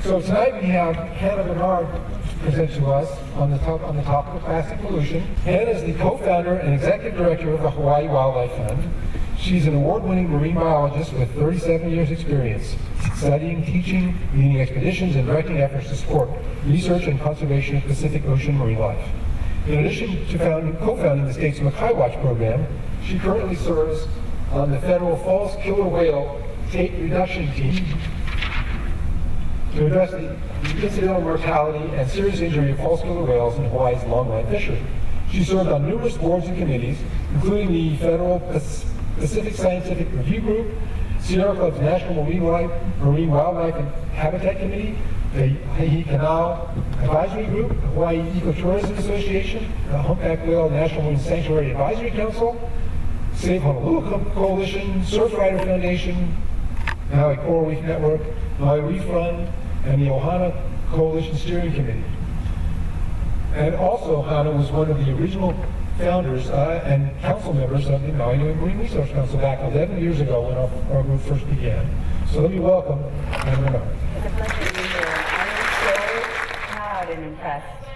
So tonight we have Hannah Bernard present to us on the topic of plastic pollution. Hannah is the co-founder and executive director of the Hawai'i Wildlife Fund. She's an award-winning marine biologist with 37 years experience studying, teaching, leading expeditions, and directing efforts to support research and conservation of Pacific Ocean marine life. In addition to co-founding the state's Makai Watch program, she currently serves on the federal false killer whale tape reduction team to address the incidental mortality and serious injury of false killer whales in Hawaii's longline fishery. She served on numerous boards and committees, including the Federal Pacific Scientific Review Group, Sierra Club's National Marine Wildlife and Habitat Committee, the Ha'ahi Canal Advisory Group, the Hawaii Ecotourism Association, the Humpback Whale National Marine Sanctuary Advisory Council, Save Honolulu Coalition, Surfrider Foundation, Maui Coral Reef Network, Maui Reef Fund, and the Ohana Coalition Steering Committee. And also, Hannah was one of the original founders and council members of the Maui Marine Resource Council back 11 years ago when our group first began. So let me welcome Hannah Bernard. It's a pleasure to be here. I'm so proud and impressed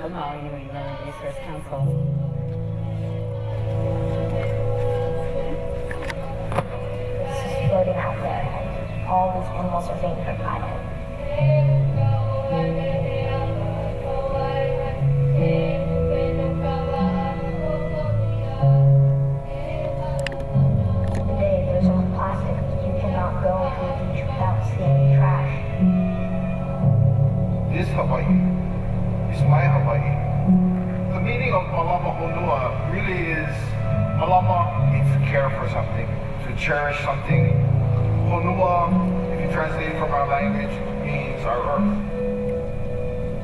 of Maui Marine Resource Council. This is floating out there, and all these animals are being hurt by it. Today, there's no plastic. You cannot go to a beach without seeing trash. This Hawaii is my Hawaii. The meaning of Malama Honua really is Malama means to care for something, to cherish something. Honua, if you translate it from our language, means our earth.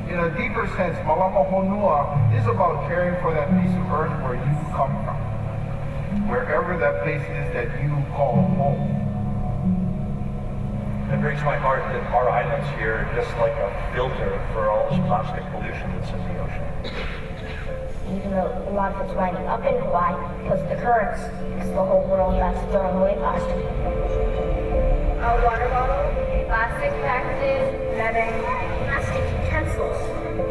In a deeper sense, Malama Honua is about caring for that piece of earth where you come from, wherever that place is that you call home. It breaks my heart that our islands here are just like a filter for all this plastic pollution that's in the ocean. Even though a lot of it's winding up in Hawaii because of the currents, because the whole world that's throwing away plastic. A water bottle, plastic packages, netting, Plastic utensils.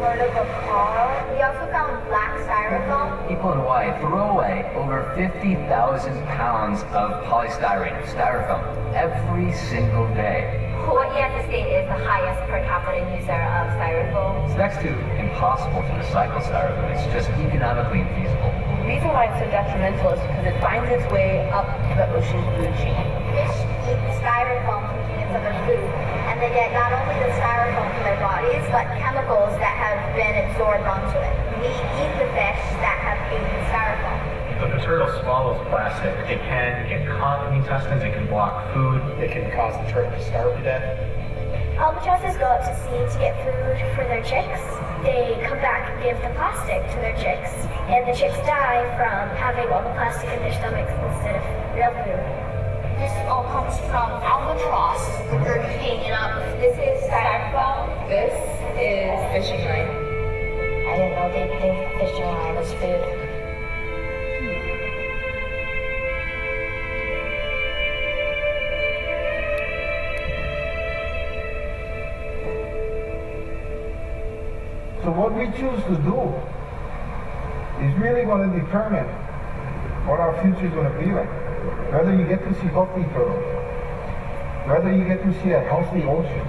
part of a car. We also found black styrofoam. People in Hawaii throw away over 50,000 pounds of polystyrene, styrofoam, every single day. Hawaii as a state is the highest per capita user of styrofoam. It's next to impossible to recycle styrofoam. It's just economically infeasible. The reason why it's so detrimental is because it finds its way up the ocean food chain. Fish eat styrofoam from cans of their food, and they get not only the styrofoam from their bodies, but chemicals that have been absorbed onto it. We eat the fish that have eaten styrofoam. If the turtle swallows plastic, it can get caught in the intestines, it can block food, it can cause the turtle to starve to death. Albatrosses go up to sea to get food for their chicks. They come back and give the plastic to their chicks, and the chicks die from having all the plastic in their stomachs instead of real food. This all comes from albatross regurgitating up. This is styrofoam. This is fishing line. I didn't know they think fishing line was food. So what we choose to do is really going to determine what our future is going to be like. Whether you get to see healthy turtles, whether you get to see a healthy ocean.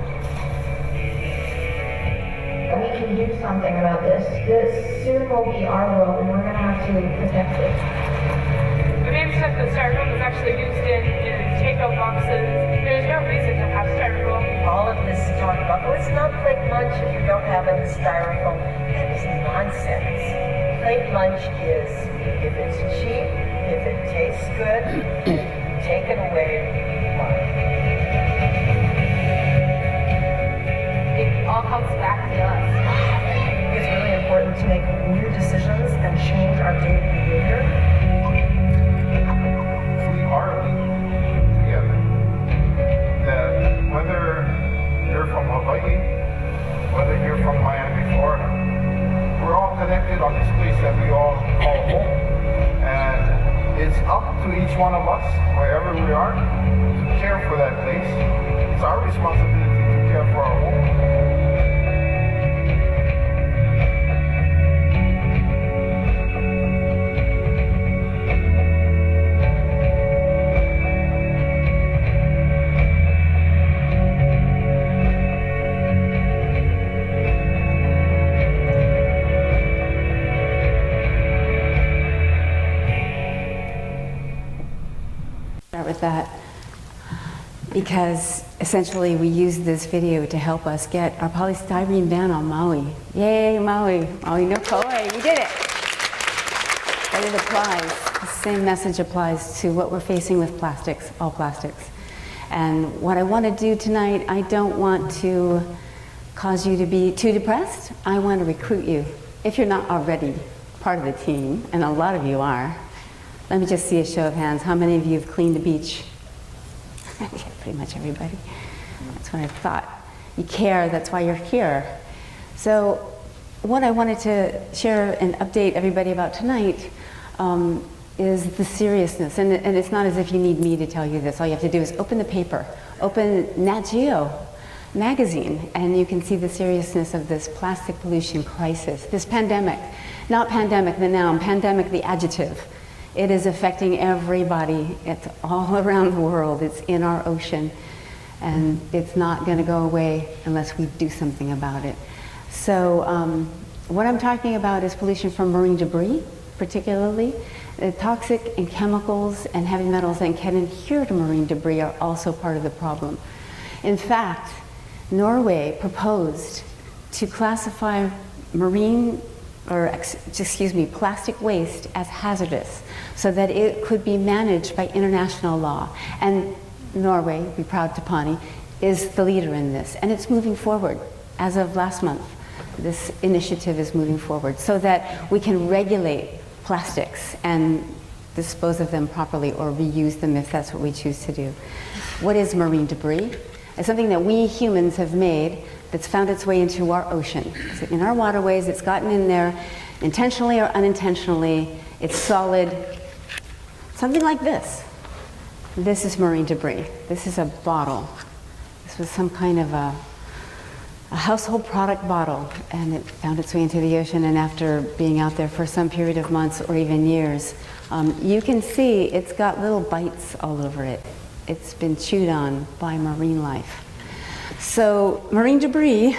We can do something about this. This soon will be our world, and we're going to have to protect it. The main stuff that styrofoam is actually used in is takeout boxes. There's no reason to have styrofoam. All of this talk about, oh, it's not plate lunch if you don't have any styrofoam. That is nonsense. Plate lunch is, if it's cheap, if it tastes good, take it away, fine. It all comes back to us. It's really important to make new decisions and change our daily behavior. We are leading together. That whether you're from Hawaii, whether you're from Miami, Florida, we're all connected on this place that we all call home. And it's up to each one of us, wherever we are, to care for that place. It's our responsibility to care for our home. Start with that because essentially we use this video to help us get our polystyrene ban on Maui. Yay, Maui! Maui no koe, we did it! But it applies, the same message applies to what we're facing with plastics, all plastics. And what I want to do tonight, I don't want to cause you to be too depressed. I want to recruit you. If you're not already part of the team, and a lot of you are, let me just see a show of hands. How many of you have cleaned the beach? Pretty much everybody. That's what I thought. You care, that's why you're here. So what I wanted to share and update everybody about tonight is the seriousness. And it's not as if you need me to tell you this. All you have to do is open the paper, open Nat Geo magazine, and you can see the seriousness of this plastic pollution crisis, this pandemic. Not pandemic, the noun, pandemic, the adjective. It is affecting everybody. It's all around the world. It's in our ocean. And it's not going to go away unless we do something about it. So what I'm talking about is pollution from marine debris, particularly. The toxic and chemicals and heavy metals that can adhere to marine debris are also part of the problem. In fact, Norway proposed to classify plastic waste as hazardous so that it could be managed by international law. And Norway, be proud Tapani, is the leader in this. And it's moving forward. As of last month, this initiative is moving forward so that we can regulate plastics and dispose of them properly or reuse them if that's what we choose to do. What is marine debris? It's something that we humans have made that's found its way into our ocean. So in our waterways, it's gotten in there intentionally or unintentionally. It's solid, something like this. This is marine debris. This is a bottle. This was some kind of a household product bottle, and it found its way into the ocean, and after being out there for some period of months or even years, you can see it's got little bites all over it. It's been chewed on by marine life. So marine debris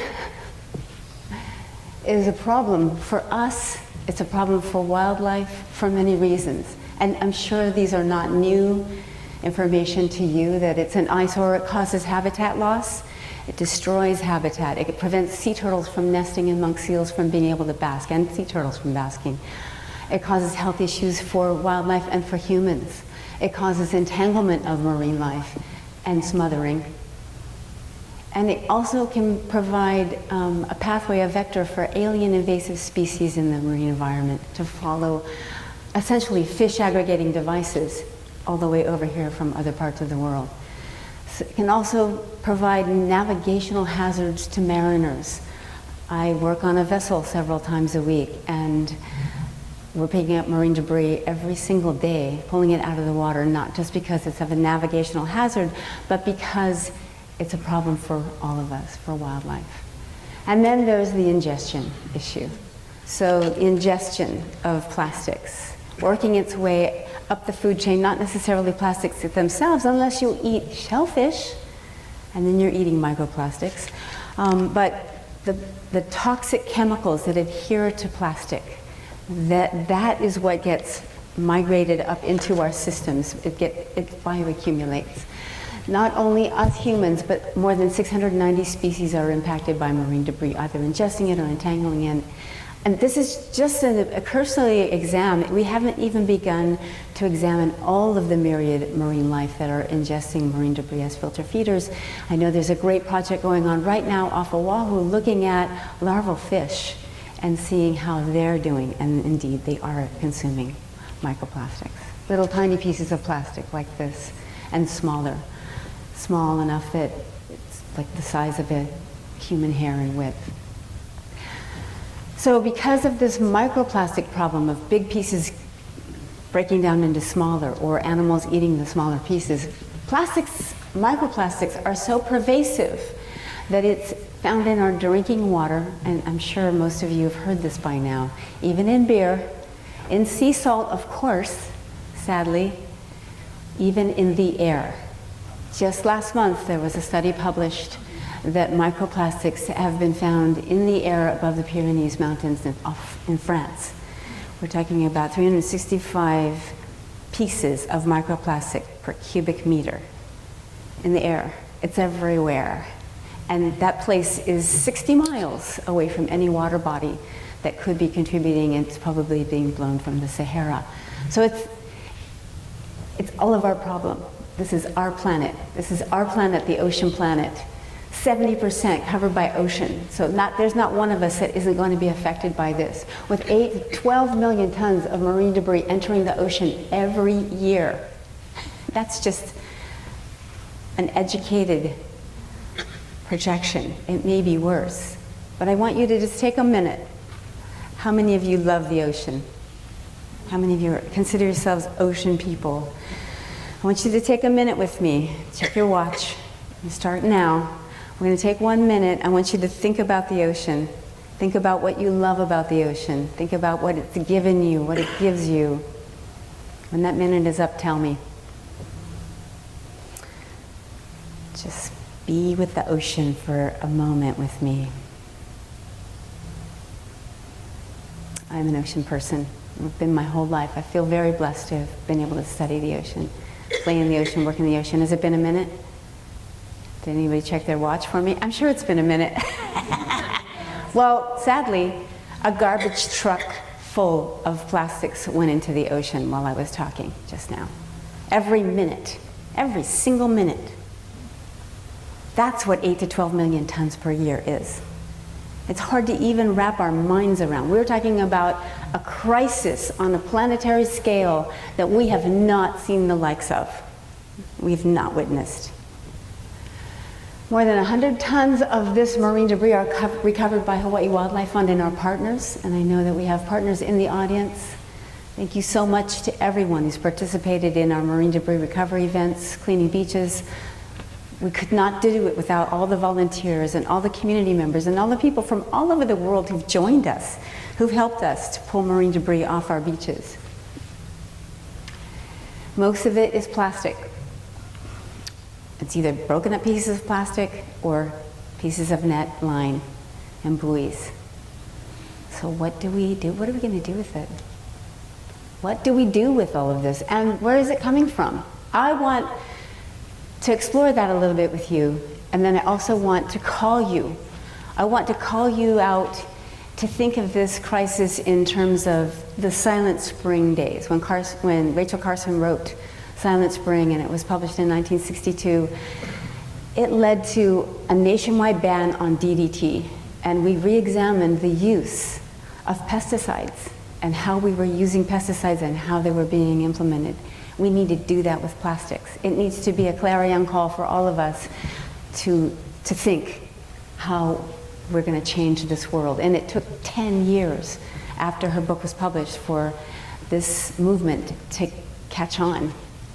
is a problem for us. It's a problem for wildlife for many reasons. And I'm sure these are not new information to you, that it's an eyesore. It causes habitat loss. It destroys habitat. It prevents sea turtles from nesting and monk seals from being able to bask, and sea turtles from basking. It causes health issues for wildlife and for humans. It causes entanglement of marine life and smothering. And it also can provide a pathway, a vector for alien invasive species in the marine environment to follow essentially fish aggregating devices all the way over here from other parts of the world. So it can also provide navigational hazards to mariners. I work on a vessel several times a week, and we're picking up marine debris every single day, pulling it out of the water, not just because it's of a navigational hazard, but because it's a problem for all of us, for wildlife. And then there's the ingestion issue. So ingestion of plastics, working its way up the food chain, not necessarily plastics themselves, unless you eat shellfish, and then you're eating microplastics. But the toxic chemicals that adhere to plastic, that is what gets migrated up into our systems. It bioaccumulates. Not only us humans, but more than 690 species are impacted by marine debris, either ingesting it or entangling in. And this is just a cursory exam. We haven't even begun to examine all of the myriad marine life that are ingesting marine debris as filter feeders. I know there's a great project going on right now off Oahu looking at larval fish and seeing how they're doing. And indeed, they are consuming microplastics. Little tiny pieces of plastic like this, and smaller. Small enough that it's like the size of a human hair in width. So because of this microplastic problem of big pieces breaking down into smaller, or animals eating the smaller pieces, microplastics are so pervasive that it's found in our drinking water, and I'm sure most of you have heard this by now, even in beer, in sea salt, of course, sadly, even in the air. Just last month, there was a study published that microplastics have been found in the air above the Pyrenees Mountains in France. We're talking about 365 pieces of microplastic per cubic meter in the air. It's everywhere. And that place is 60 miles away from any water body that could be contributing. It's probably being blown from the Sahara. So it's all of our problem. This is our planet. This is our planet, the ocean planet. 70% covered by ocean. So there's not one of us that isn't going to be affected by this. With 8 to 12 million tons of marine debris entering the ocean every year. That's just an educated projection. It may be worse. But I want you to just take a minute. How many of you love the ocean? How many of you consider yourselves ocean people? I want you to take a minute with me. Check your watch. You start now. We're going to take 1 minute. I want you to think about the ocean. Think about what you love about the ocean. Think about what it's given you, what it gives you. When that minute is up, tell me. Just be with the ocean for a moment with me. I'm an ocean person. I've been my whole life. I feel very blessed to have been able to study the ocean, play in the ocean, work in the ocean. Has it been a minute? Did anybody check their watch for me? I'm sure it's been a minute. Well, sadly, a garbage truck full of plastics went into the ocean while I was talking just now. Every minute, every single minute. That's what 8 to 12 million tons per year is. It's hard to even wrap our minds around. We're talking about a crisis on a planetary scale that we have not seen the likes of. We've not witnessed. More than 100 tons of this marine debris are recovered by Hawaii Wildlife Fund and our partners, and I know that we have partners in the audience. Thank you so much to everyone who's participated in our marine debris recovery events, cleaning beaches. We could not do it without all the volunteers and all the community members and all the people from all over the world who've joined us, who've helped us to pull marine debris off our beaches. Most of it is plastic. It's either broken up pieces of plastic or pieces of net, line, and buoys. So what do we do? What are we going to do with it? What do we do with all of this? And where is it coming from? I want to explore that a little bit with you, and then I also want to call you. I want to call you out to think of this crisis in terms of the Silent Spring days, when Rachel Carson wrote Silent Spring, and it was published in 1962. It led to a nationwide ban on DDT, and we re-examined the use of pesticides and how we were using pesticides and how they were being implemented. We need to do that with plastics. It needs to be a clarion call for all of us to think how we're going to change this world. And it took 10 years after her book was published for this movement to catch on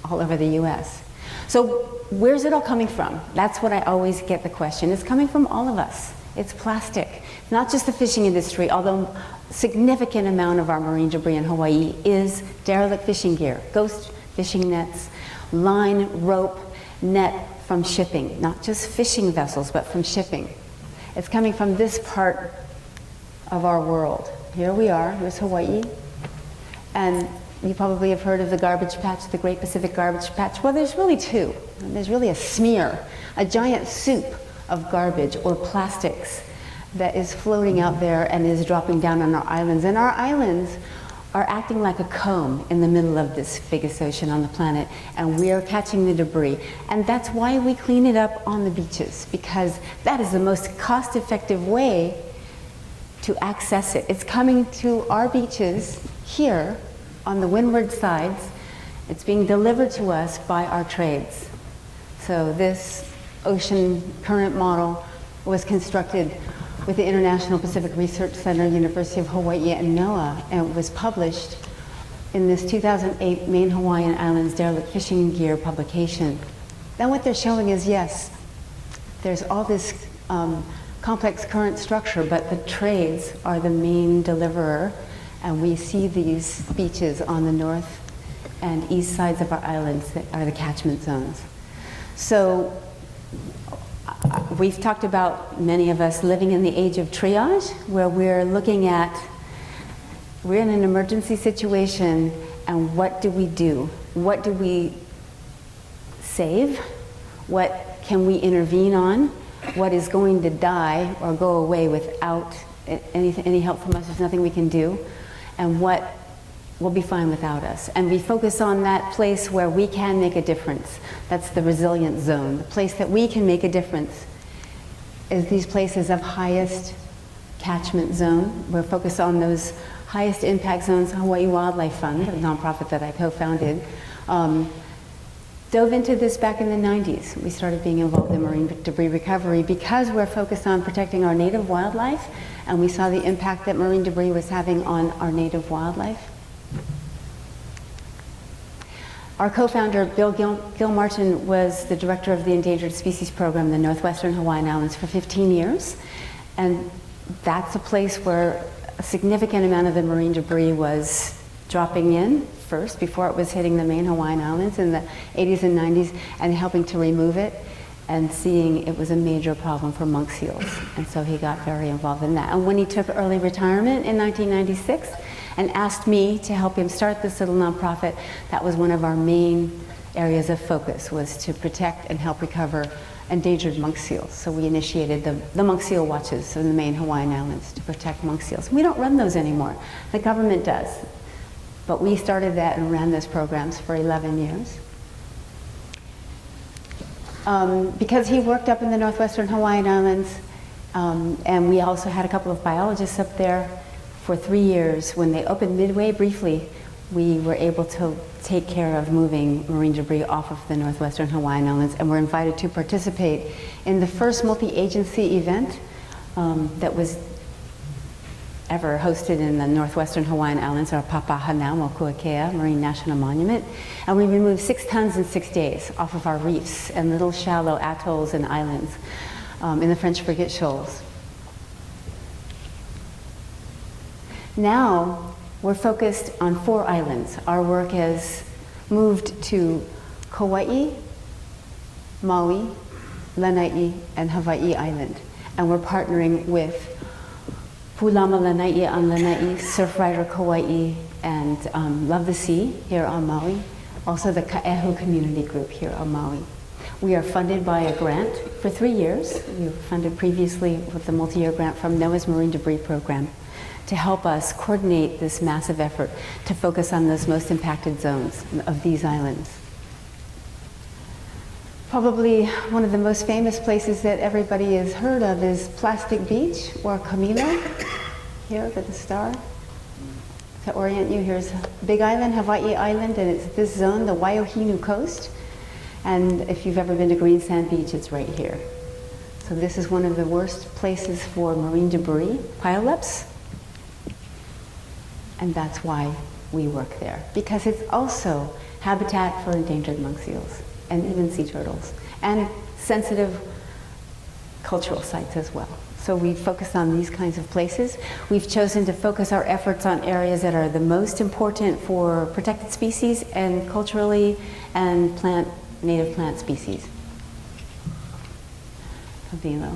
all over the US. So where's it all coming from? That's what I always get the question. It's coming from all of us. It's plastic. Not just the fishing industry, although a significant amount of our marine debris in Hawaii is derelict fishing gear, ghost fishing nets, line, rope, net from shipping, not just fishing vessels, but from shipping. It's coming from this part of our world. Here we are, here's Hawaii, and you probably have heard of the garbage patch, the Great Pacific Garbage Patch. Well, there's really two. There's really a smear, a giant soup of garbage or plastics that is floating out there and is dropping down on our islands. And our islands are acting like a comb in the middle of this biggest ocean on the planet, and we are catching the debris. And that's why we clean it up on the beaches, because that is the most cost-effective way to access it. It's coming to our beaches here on the windward sides. It's being delivered to us by our trades. So this ocean current model was constructed with the International Pacific Research Center, University of Hawaii, and NOAA, and it was published in this 2008 Main Hawaiian Islands Derelict Fishing Gear publication. Then what they're showing is, yes, there's all this complex current structure, but the trades are the main deliverer, and we see these beaches on the north and east sides of our islands that are the catchment zones. So we've talked about, many of us, living in the age of triage, where we're looking at, we're in an emergency situation, and what do we do? What do we save? What can we intervene on? What is going to die or go away without any help from us? There's nothing we can do. And what will be fine without us? And we focus on that place where we can make a difference. That's the resilient zone. The place that we can make a difference is these places of highest catchment zone. We're focused on those highest impact zones. Hawaii Wildlife Fund, a nonprofit that I co-founded, dove into this back in the 90s. We started being involved in marine debris recovery because we're focused on protecting our native wildlife, and we saw the impact that marine debris was having on our native wildlife. Our co-founder, Bill Gilmartin, was the director of the Endangered Species Program in the Northwestern Hawaiian Islands for 15 years, and that's a place where a significant amount of the marine debris was dropping in first, before it was hitting the main Hawaiian Islands in the 80s and 90s, and helping to remove it, and seeing it was a major problem for monk seals. And so he got very involved in that. And when he took early retirement in 1996 and asked me to help him start this little nonprofit, that was one of our main areas of focus, was to protect and help recover endangered monk seals. So we initiated the monk seal watches in the main Hawaiian Islands to protect monk seals. We don't run those anymore. The government does. But we started that and ran those programs for 11 years. Because he worked up in the Northwestern Hawaiian Islands, and we also had a couple of biologists up there for 3 years. When they opened Midway briefly, we were able to take care of moving marine debris off of the Northwestern Hawaiian Islands, and were invited to participate in the first multi-agency event that was ever hosted in the Northwestern Hawaiian Islands, our Papahanaumokuakea Marine National Monument. And we removed 6 tons in 6 days off of our reefs and little shallow atolls and islands in the French Frigate Shoals. Now, we're focused on 4 islands. Our work has moved to Kauai, Maui, Lanai, and Hawaii Island. And we're partnering with Pulama Lanai on Lanai, Surfrider Kauai, and Love the Sea here on Maui. Also the Ka'ehu Community Group here on Maui. We are funded by a grant for 3 years. We were funded previously with a multi-year grant from NOAA's Marine Debris Program to help us coordinate this massive effort to focus on those most impacted zones of these islands. Probably one of the most famous places that everybody has heard of is Plastic Beach, or Camilo, here with the star. To orient you, here's Big Island, Hawaii Island, and it's this zone, the Waiohinu coast. And if you've ever been to Green Sand Beach, it's right here. So this is one of the worst places for marine debris pileups. And that's why we work there, because it's also habitat for endangered monk seals and even sea turtles, and sensitive cultural sites as well. So we focus on these kinds of places. We've chosen to focus our efforts on areas that are the most important for protected species and culturally and native plant species. Havilo.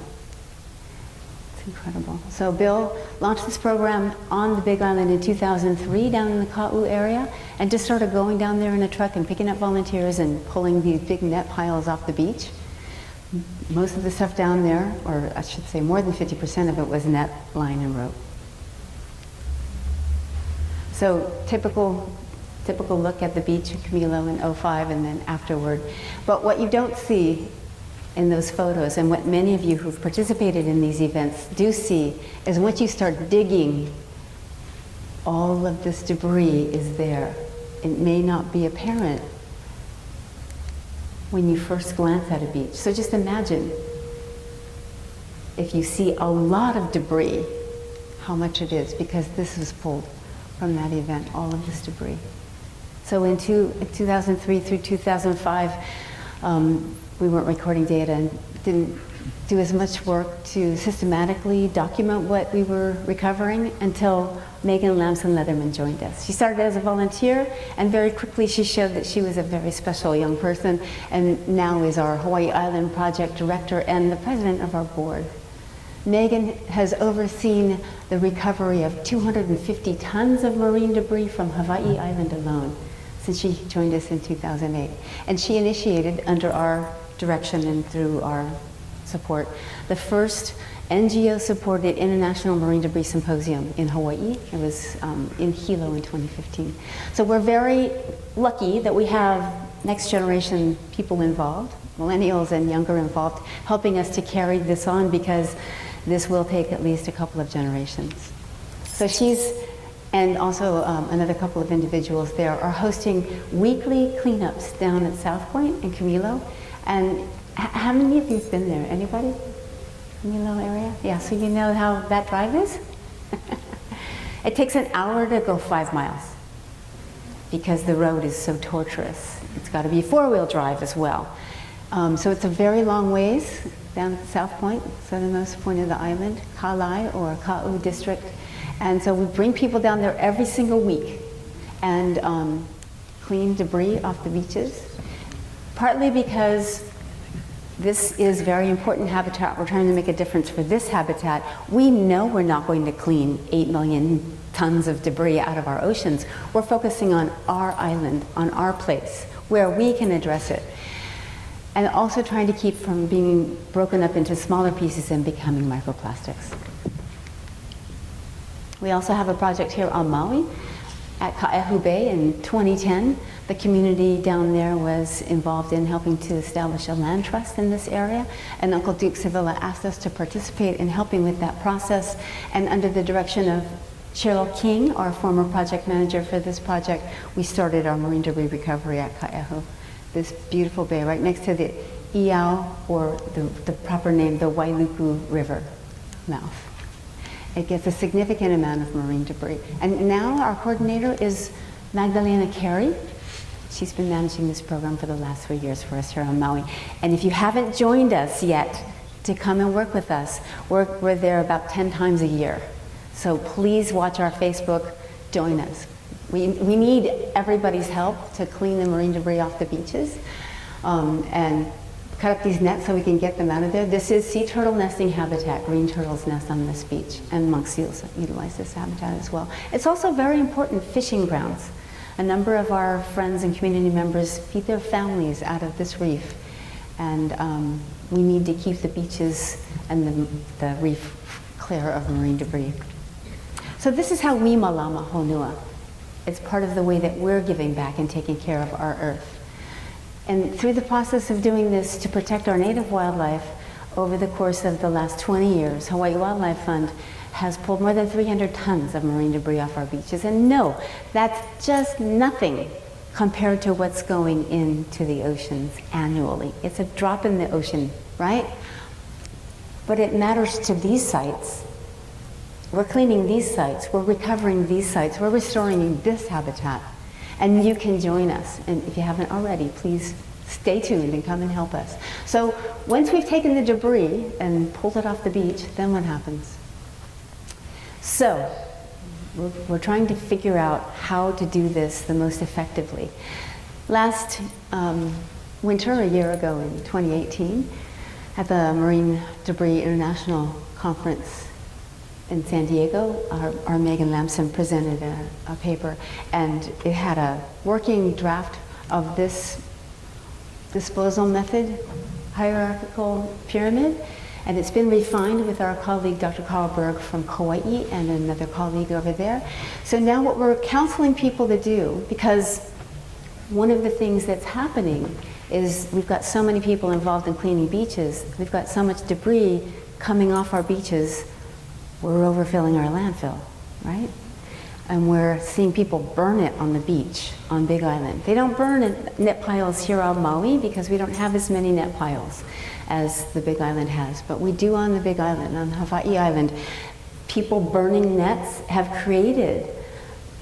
It's incredible. So Bill launched this program on the Big Island in 2003 down in the Ka'u area, and just started going down there in a truck and picking up volunteers and pulling these big net piles off the beach. Most of the stuff down there, or I should say more than 50% of it, was net, line, and rope. So typical look at the beach in Camilo in 2005 and then afterward. But what you don't see in those photos, and what many of you who've participated in these events do see, is once you start digging, all of this debris is there. It may not be apparent when you first glance at a beach. So just imagine if you see a lot of debris, how much it is, because this was pulled from that event, all of this debris. So in 2003 through 2005, we weren't recording data and didn't do as much work to systematically document what we were recovering until Megan Lamson Leatherman joined us. She started as a volunteer, and very quickly she showed that she was a very special young person, and now is our Hawaii Island Project Director and the President of our board. Megan has overseen the recovery of 250 tons of marine debris from Hawai'i Island alone since she joined us in 2008. And she initiated, under our direction and through our support, the first NGO-supported International Marine Debris Symposium in Hawaii. It was in Hilo in 2015. So we're very lucky that we have next generation people involved, millennials and younger involved, helping us to carry this on, because this will take at least a couple of generations. So she's, and also another couple of individuals there, are hosting weekly cleanups down at South Point in Camilo. And how many of you have been there? Anybody? Camilo area? Yeah, so you know how that drive is? It takes an hour to go 5 miles because the road is so tortuous. It's got to be 4-wheel drive as well. So it's a very long ways down at South Point, southernmost point of the island, Kalai or Ka'u district. And so we bring people down there every single week and clean debris off the beaches, partly because this is very important habitat. We're trying to make a difference for this habitat. We know we're not going to clean 8 million tons of debris out of our oceans. We're focusing on our island, on our place, where we can address it. And also trying to keep from being broken up into smaller pieces and becoming microplastics. We also have a project here on Maui at Ka'ehu Bay in 2010. The community down there was involved in helping to establish a land trust in this area, and Uncle Duke Sevilla asked us to participate in helping with that process. And under the direction of Cheryl King, our former project manager for this project, we started our marine debris recovery at Ka'ehu, this beautiful bay right next to the Iau, or the proper name, the Wailuku River mouth. It gets a significant amount of marine debris. And now our coordinator is Magdalena Carey. She's been managing this program for the last 3 years for us here on Maui. And if you haven't joined us yet to come and work with us, we're there about 10 times a year. So please watch our Facebook, join us. We need everybody's help to clean the marine debris off the beaches and cut up these nets so we can get them out of there. This is sea turtle nesting habitat. Green turtles nest on this beach, and monk seals utilize this habitat as well. It's also very important fishing grounds. A number of our friends and community members feed their families out of this reef, and we need to keep the beaches and the reef clear of marine debris. So this is how we malama honua. It's part of the way that we're giving back and taking care of our earth. And through the process of doing this to protect our native wildlife, over the course of the last 20 years, Hawaii Wildlife Fund has pulled more than 300 tons of marine debris off our beaches. And no, that's just nothing compared to what's going into the oceans annually. It's a drop in the ocean, right? But it matters to these sites. We're cleaning these sites, we're recovering these sites, we're restoring this habitat. And you can join us. And if you haven't already, please stay tuned and come and help us. So once we've taken the debris and pulled it off the beach, then what happens? So we're trying to figure out how to do this the most effectively. Last winter, a year ago in 2018, at the Marine Debris International Conference in San Diego, our Megan Lamson presented a paper, and it had a working draft of this disposal method, hierarchical pyramid, and it's been refined with our colleague Dr. Carl Berg from Kauai and another colleague over there. So now what we're counseling people to do, because one of the things that's happening is we've got so many people involved in cleaning beaches, we've got so much debris coming off our beaches, we're overfilling our landfill, right? And we're seeing people burn it on the beach on Big Island. They don't burn net piles here on Maui because we don't have as many net piles as the Big Island has, but we do on the Big Island, on Hawai'i Island. People burning nets have created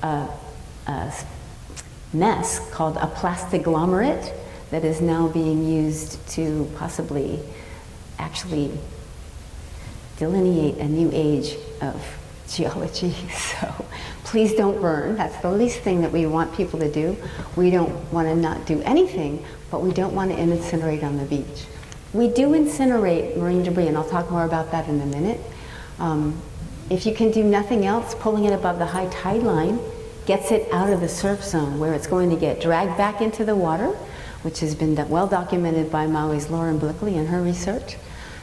a mess called a plastiglomerate that is now being used to possibly actually delineate a new age of geology. So please don't burn. That's the least thing that we want people to do. We don't want to not do anything, but we don't want to incinerate on the beach. We do incinerate marine debris, and I'll talk more about that in a minute. If you can do nothing else, pulling it above the high tide line gets it out of the surf zone where it's going to get dragged back into the water, which has been well documented by Maui's Lauren Blickley in her research,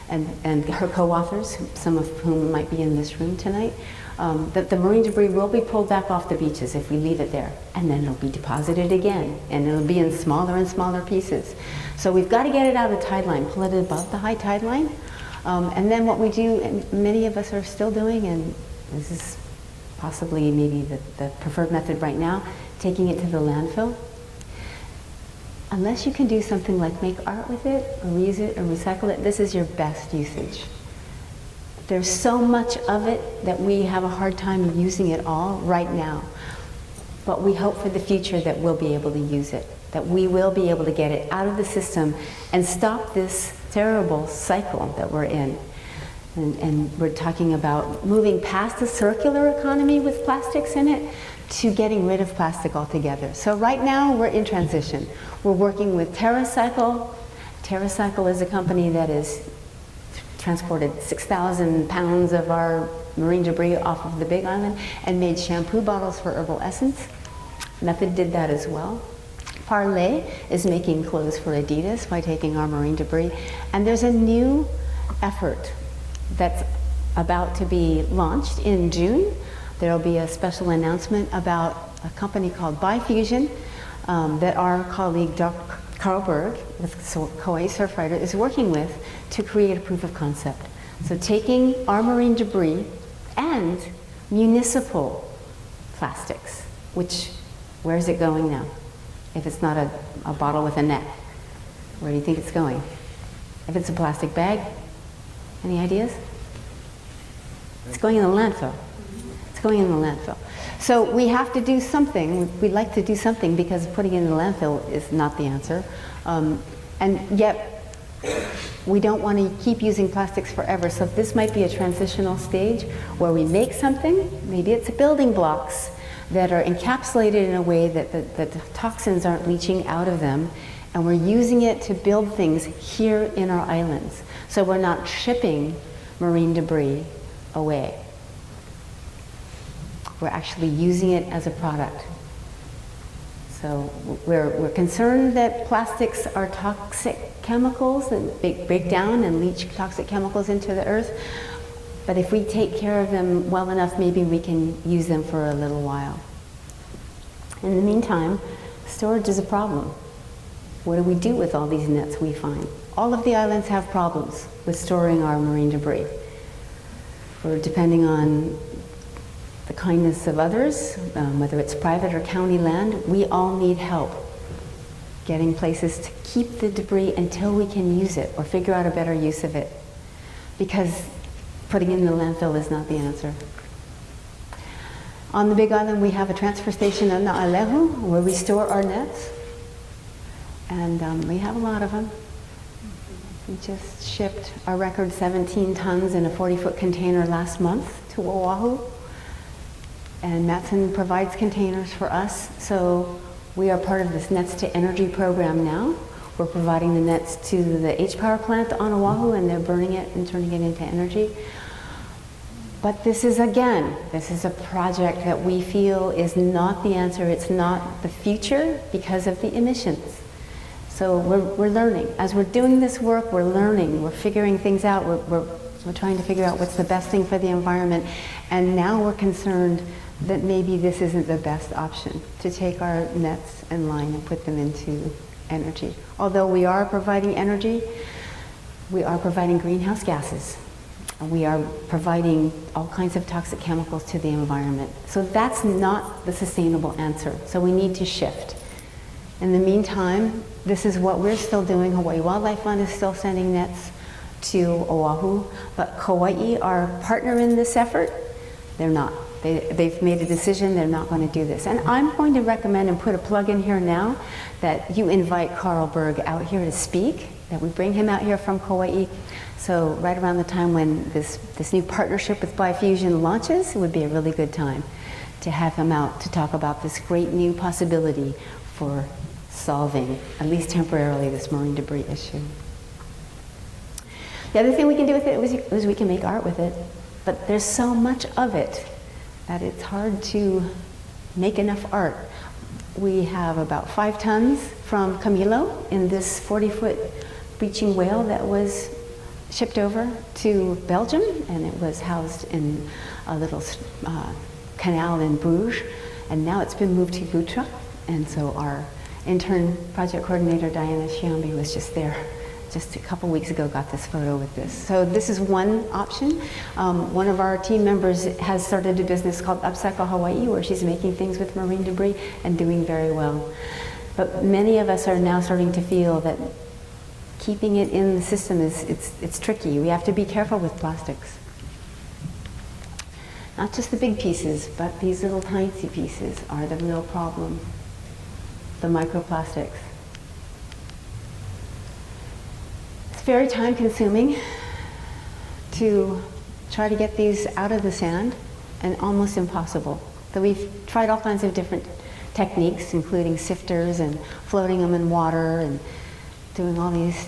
and her co-authors, some of whom might be in this room tonight, that the marine debris will be pulled back off the beaches if we leave it there, and then it'll be deposited again, and it'll be in smaller and smaller pieces. So we've got to get it out of the tide line, pull it above the high tide line, and then what we do, and many of us are still doing, and this is possibly maybe the preferred method right now, taking it to the landfill. Unless you can do something like make art with it, or reuse it, or recycle it, this is your best usage. There's so much of it that we have a hard time using it all right now. But we hope for the future that we'll be able to use it, that we will be able to get it out of the system and stop this terrible cycle that we're in. And we're talking about moving past the circular economy with plastics in it to getting rid of plastic altogether. So right now we're in transition. We're working with Terracycle. Terracycle is a company that has transported 6,000 pounds of our marine debris off of the Big Island and made shampoo bottles for herbal essence. Method did that as well. Parlay is making clothes for Adidas by taking our marine debris. And there's a new effort that's about to be launched in June. There will be a special announcement about a company called Bifusion that our colleague Dr. Carl Berg, with Hawai'i Surfrider, is working with to create a proof of concept. So taking our marine debris and municipal plastics, which, where's it going now? If it's not a bottle with a net, where do you think it's going? If it's a plastic bag, any ideas? It's going in the landfill. It's going in the landfill. So we have to do something. We'd like to do something because putting it in the landfill is not the answer. And yet, we don't want to keep using plastics forever. So this might be a transitional stage where we make something. Maybe it's building blocks that are encapsulated in a way that the toxins aren't leaching out of them. And we're using it to build things here in our islands. So we're not shipping marine debris away. We're actually using it as a product. So we're concerned that plastics are toxic chemicals that break down and leach toxic chemicals into the earth. But if we take care of them well enough, maybe we can use them for a little while. In the meantime, storage is a problem. What do we do with all these nets we find? All of the islands have problems with storing our marine debris. We're depending on the kindness of others, whether it's private or county land. We all need help getting places to keep the debris until we can use it or figure out a better use of it. Because putting it in the landfill is not the answer. On the Big Island, we have a transfer station in Na'alehu where we store our nets. And we have a lot of them. We just shipped our record 17 tons in a 40-foot container last month to Oahu. And Matson provides containers for us. So we are part of this Nets to Energy program now. We're providing the nets to the H-Power plant on Oahu, and they're burning it and turning it into energy. But this is a project that we feel is not the answer. It's not the future because of the emissions. So we're learning. As we're doing this work, we're learning. We're figuring things out. We're trying to figure out what's the best thing for the environment. And now we're concerned that maybe this isn't the best option, to take our nets and line and put them into energy. Although we are providing energy, we are providing greenhouse gases. We are providing all kinds of toxic chemicals to the environment. So that's not the sustainable answer. So we need to shift. In the meantime, this is what we're still doing. Hawaii Wildlife Fund is still sending nets to Oahu. But Kauai, our partner in this effort, they're not. They've made a decision they're not going to do this. And I'm going to recommend and put a plug in here now that you invite Carl Berg out here to speak, that we bring him out here from Kauai So right around the time when this new partnership with Bifusion launches, it would be a really good time to have him out to talk about this great new possibility for solving, at least temporarily, this marine debris issue. The other thing we can do with it is we can make art with it, but there's so much of it that it's hard to make enough art. We have about 5 tons from Camilo in this 40-foot breaching whale that was shipped over to Belgium, and it was housed in a little canal in Bruges, and now it's been moved to Utrecht. And so our intern project coordinator, Diana Shiambi, was just there just a couple weeks ago, got this photo with this. So this is one option. One of our team members has started a business called Upcycle Hawai'i, where she's making things with marine debris and doing very well. But many of us are now starting to feel that keeping it in the system it's tricky. We have to be careful with plastics. Not just the big pieces, but these little tiny pieces are the real problem. The microplastics. It's very time consuming to try to get these out of the sand, and almost impossible. So we've tried all kinds of different techniques, including sifters and floating them in water and doing all these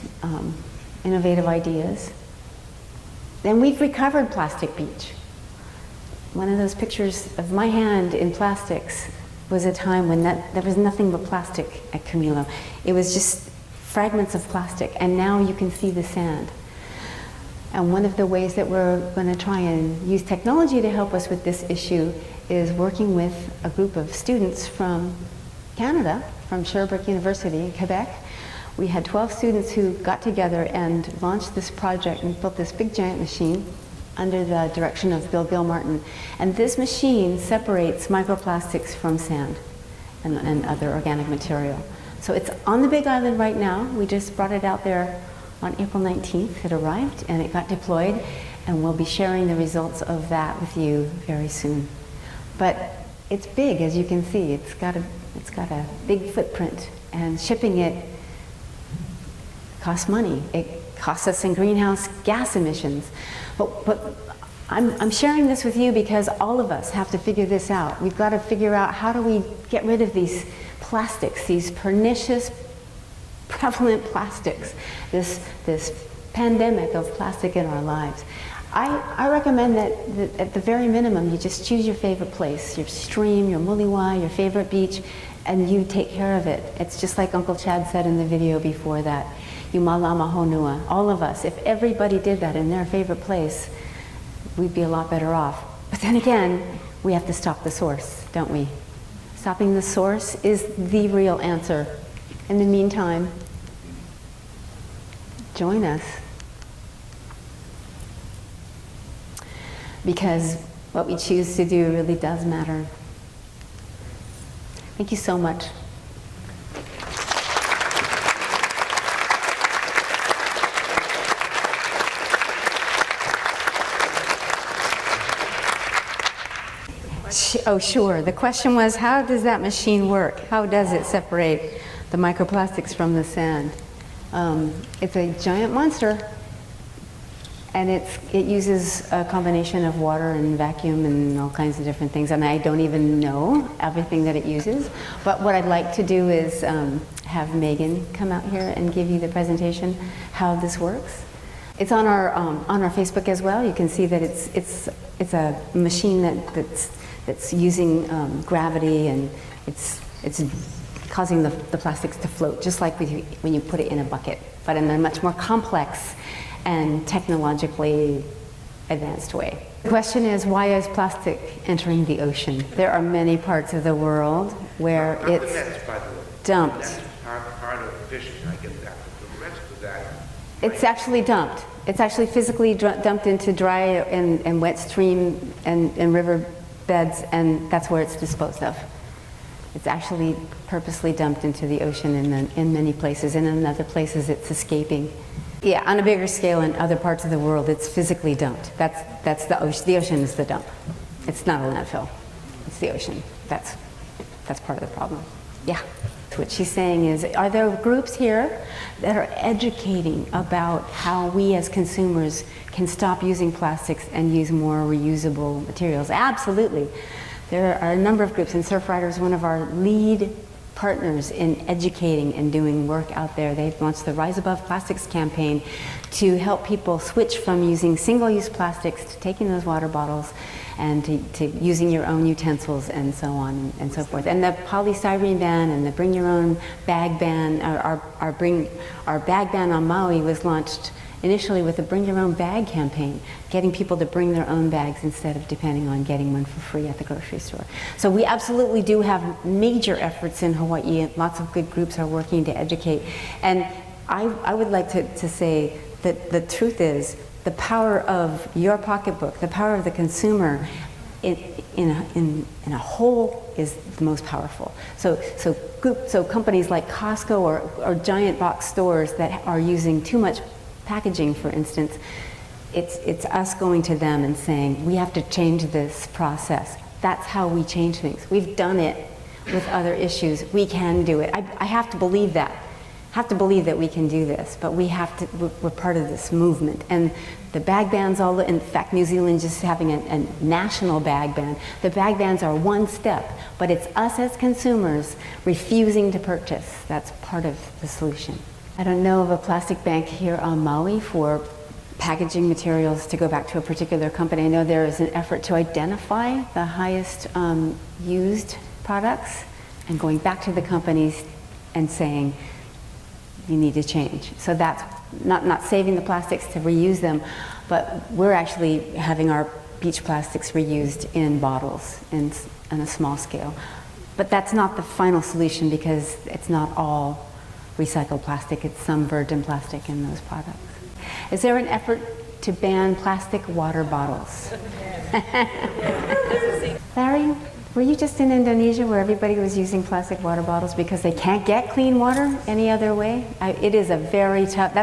innovative ideas. Then we've recovered plastic beach. One of those pictures of my hand in plastics was a time when there was nothing but plastic at Camilo. It was just fragments of plastic, and now you can see the sand. And one of the ways that we're going to try and use technology to help us with this issue is working with a group of students from Canada, from Sherbrooke University in Quebec. We had 12 students who got together and launched this project and built this big giant machine under the direction of Bill Gilmartin. And this machine separates microplastics from sand and other organic material. So it's on the Big Island right now. We just brought it out there on April 19th. It arrived and it got deployed, and we'll be sharing the results of that with you very soon. But it's big, as you can see. It's got a big footprint, and shipping it costs money. It costs us in greenhouse gas emissions. But I'm sharing this with you because all of us have to figure this out. We've got to figure out, how do we get rid of these plastics, these pernicious, prevalent plastics, this pandemic of plastic in our lives. I recommend that at the very minimum, you just choose your favorite place, your stream, your muliwai, your favorite beach, and you take care of it. It's just like Uncle Chad said in the video before that. You malama honua. All of us, if everybody did that in their favorite place, we'd be a lot better off. But then again, we have to stop the source, don't we? Stopping the source is the real answer. In the meantime, join us. Because what we choose to do really does matter. Thank you so much. Oh, sure. The question was, how does that machine work? How does it separate the microplastics from the sand? It's a giant monster, and it uses a combination of water and vacuum and all kinds of different things, and I don't even know everything that it uses. But what I'd like to do is have Megan come out here and give you the presentation how this works. It's on our Facebook as well. You can see that it's a machine that's using gravity, and it's causing the plastics to float, just like when you put it in a bucket, but in a much more complex and technologically advanced way. The question is, why is plastic entering the ocean? There are many parts of the world where it's dumped. That's part of fishing, I get that. But the rest of that... It's actually dumped. It's actually physically dumped into dry and wet stream and river beds, and that's where it's disposed of. It's actually purposely dumped into the ocean in many places, and in other places it's escaping. Yeah, on a bigger scale in other parts of the world, it's physically dumped. That's the ocean. The ocean is the dump. It's not a landfill. It's the ocean. That's part of the problem. Yeah. What she's saying is, are there groups here that are educating about how we as consumers can stop using plastics and use more reusable materials? Absolutely. There are a number of groups, and Surfrider is one of our lead partners in educating and doing work out there. They've launched the Rise Above Plastics campaign to help people switch from using single-use plastics to taking those water bottles and to using your own utensils and so on and so forth. And the polystyrene ban and the bring your own bag ban, our bag ban on Maui was launched initially with the Bring Your Own Bag campaign, getting people to bring their own bags instead of depending on getting one for free at the grocery store. So we absolutely do have major efforts in Hawaii, and lots of good groups are working to educate. And I would like to say that the truth is, the power of your pocketbook, the power of the consumer in a whole is the most powerful. So companies like Costco or giant box stores that are using too much packaging, for instance, it's us going to them and saying, we have to change this process. That's how we change things. We've done it with other issues. We can do it. I have to believe that. Have to believe that we can do this, but we're part of this movement. And the bag bans, in fact, New Zealand just having a national bag ban. The bag bans are one step, but it's us as consumers refusing to purchase. That's part of the solution. I don't know of a plastic bank here on Maui for packaging materials to go back to a particular company. I know there is an effort to identify the highest used products and going back to the companies and saying, you need to change. So that's not saving the plastics to reuse them, but we're actually having our beach plastics reused in bottles in a small scale. But that's not the final solution because it's not all recycled plastic, it's some virgin plastic in those products. Is there an effort to ban plastic water bottles? Larry, were you just in Indonesia where everybody was using plastic water bottles because they can't get clean water any other way? It is a very tough,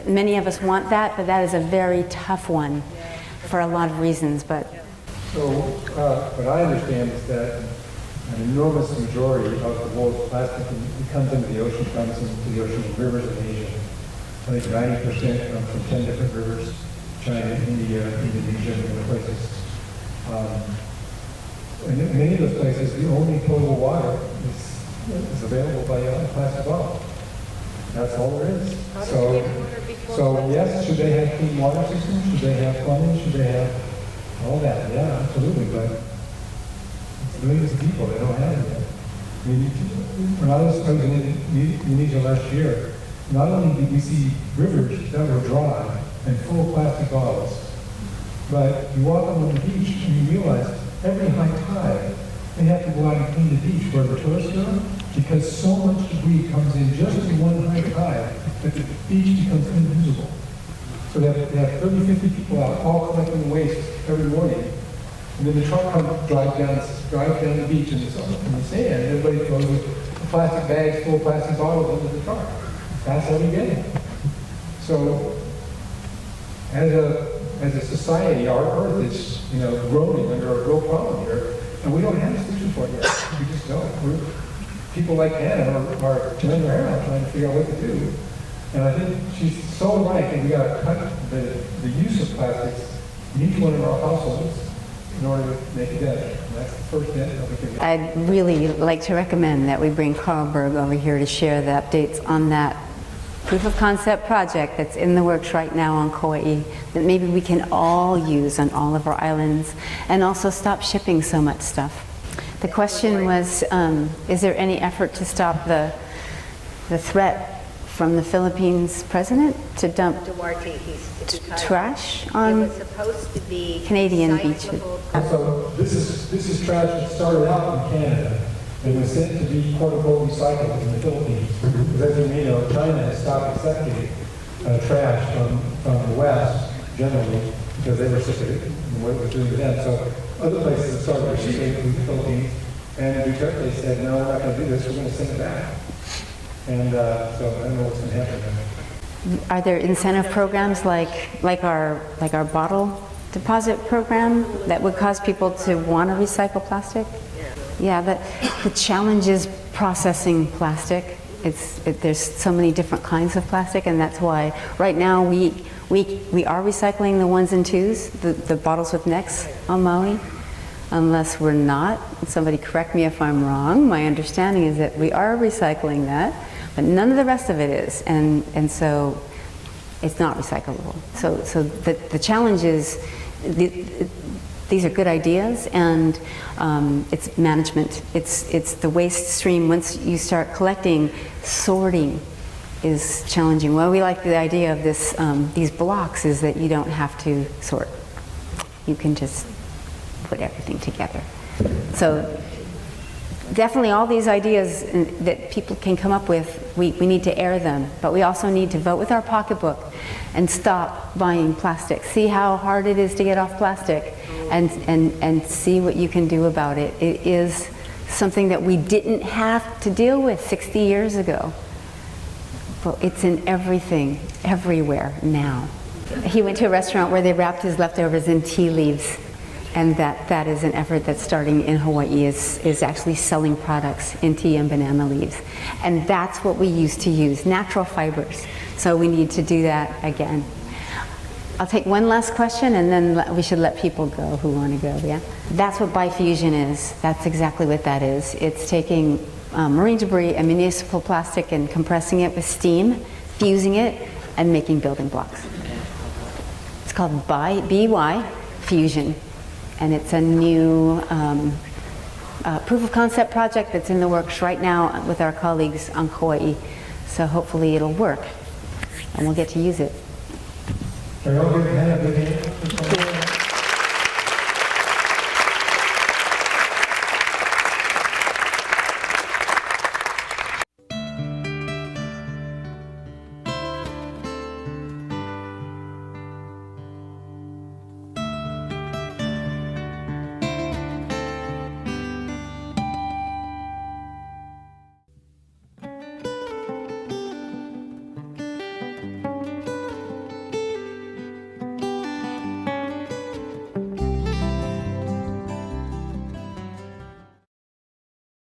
many of us want that, but that is a very tough one for a lot of reasons. But So what I understand is that an enormous majority of the world's plastic that comes into the ocean comes into the ocean rivers in Asia. I think 90% come from 10 different rivers, China, India, Indonesia, and other places. And in many of those places, the only potable water is available by a plastic bottle. That's all there is. So yes, should they have clean water systems? Should they have plumbing? Should they have all that? Yeah, absolutely. But it's millions of people that don't have it yet. I mean, when I was in Indonesia last year, not only did we see rivers that were dry and full of plastic bottles, but you walk on the beach and you realize every high tide, they have to go out and clean the beach where the tourists go, because so much debris comes in just in one high tide that the beach becomes invisible. So they have 30, 50 people out all collecting waste every morning. And then the truck drives down the beach in the sand, and everybody throws the plastic bags full of plastic bottles into the truck. That's how we get it. So as a society, our Earth is, groaning under a real problem here, and we don't have a solution for it yet. We just don't. People like Hannah are turning their hair out trying to figure out what to do. And I think she's so right that we got to cut the use of plastics in each one of our households in order to make a dent. And that's the first dent that we can get. I'd really like to recommend that we bring Carl Berg over here to share the updates on that proof of concept project that's in the works right now on Kauai that maybe we can all use on all of our islands, and also stop shipping so much stuff. The question was, is there any effort to stop the threat from the Philippines president to dump Duarte, trash on it was supposed to be Canadian beaches? So this is trash that started out in Canada and was sent to be quote-unquote recycled in the Philippines. Because as you may know, China has stopped accepting trash from the West generally because they were sick of it and what it was doing to them. So other places have started receiving it from the Philippines, and Duterte said, no, we're not going to do this, we're going to send it back. And so I don't know what's going to happen. Are there incentive programs like our bottle deposit program that would cause people to want to recycle plastic? Yeah, the challenge is processing plastic. There's so many different kinds of plastic, and that's why right now we are recycling the 1s and 2s, the bottles with necks on Maui, unless we're not. Somebody correct me if I'm wrong. My understanding is that we are recycling that, but none of the rest of it is, and so it's not recyclable. So the challenge is these are good ideas, and it's management. It's the waste stream. Once you start collecting, sorting is challenging. Well, we like the idea of this. These blocks is that you don't have to sort. You can just put everything together. So definitely all these ideas that people can come up with, we need to air them, but we also need to vote with our pocketbook and stop buying plastic. See how hard it is to get off plastic, and see what you can do about it. It is something that we didn't have to deal with 60 years ago, but it's in everything, everywhere now. He went to a restaurant where they wrapped his leftovers in tea leaves, and that is an effort that's starting in Hawaii, is actually selling products in tea and banana leaves. And that's what we used to use, natural fibers. So we need to do that again. I'll take one last question, and then we should let people go who want to go, yeah? That's what bifusion is. That's exactly what that is. It's taking marine debris and municipal plastic and compressing it with steam, fusing it, and making building blocks. It's called BY Fusion. And it's a new proof of concept project that's in the works right now with our colleagues on Hawai'i. So hopefully it'll work, and we'll get to use it. Are you all good?